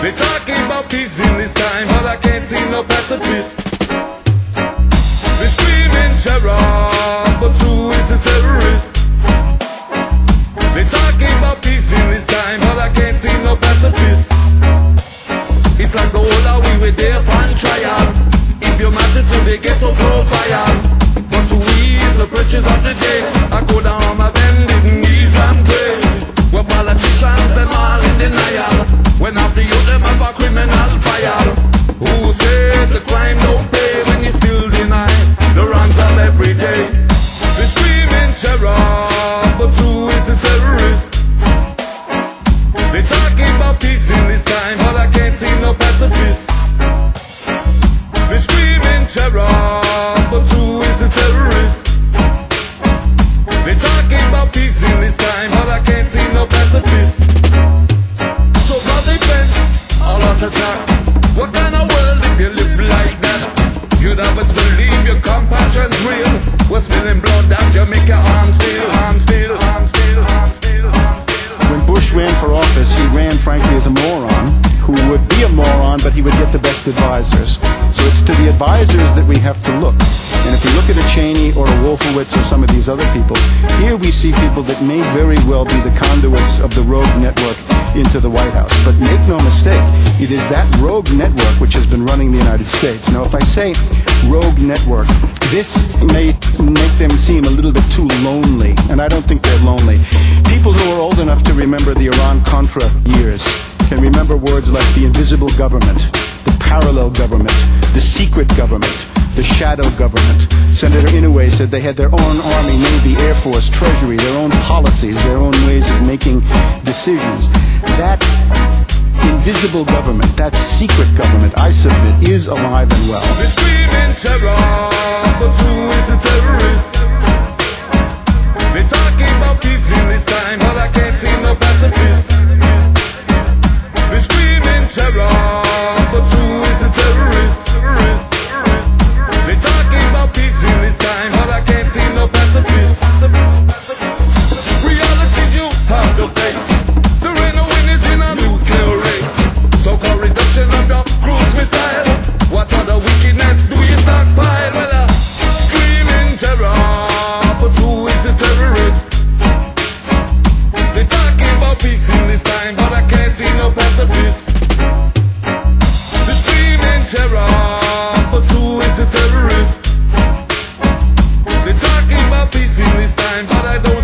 They talking about peace in this time, but I can't see no pacifist. They screaming terror, but who is a terrorist? They talking about peace in this time, but I can't see no pacifist. It's like the whole of we were there on trial. If you match it to the ghetto profile, but to we is the purchase of the day. I go down on my bended knees and pray. We're politicians, them all in denial. When after you them have a criminal file. Who said the crime don't pay when you still deny the wrongs of every day? They screaming terror, but who is a terrorist? They talking about peace in this time, but I can't see no pacifist. They screaming terror, but who is a terrorist? They talking about peace in this time, but I can't see no pacifist. So for defense, all out attack. What kind of world if you live like that? You'd always believe your compassion's real. We're spilling blood down Jamaica arms still, arms still, arms still, arms still, arms still. When Bush ran for office, he ran frankly as a moron, who would be a moron, but he would get the best advisors. So it's to the advisors that we have to look. And if we look at a Cheney or a Wolfowitz or some of these other people, here we see people that may very well be the conduits of the rogue network into the White House. But make no mistake, it is that rogue network which has been running the United States. Now, if I say rogue network, this may make them seem a little bit too lonely, and I don't think they're lonely. People who are old enough to remember the Iran-Contra years can remember words like the invisible government, the parallel government, the secret government, the shadow government. Senator Inouye said they had their own army, navy, air force, treasury, their own policies, their own ways of making decisions. That invisible government, that secret government, I submit, is alive and well. They're screaming terror, but who is a terrorist? They're talking about peace in this time, but I can't see no pacifist. They're screaming terror, but who is a terrorist? They're talking about peace in this time, but I can't see no pacifist. Reality's you have to face. There ain't no winners in a nuclear race. So-called reduction of the cruise missile. What other wickedness do you stockpile? Well, screaming terror, but who is a terrorist? They're talking about peace in this time, but I can't see no pacifist. They're screaming terror, but who is a terrorist? They're talking about peace in this time, but I don't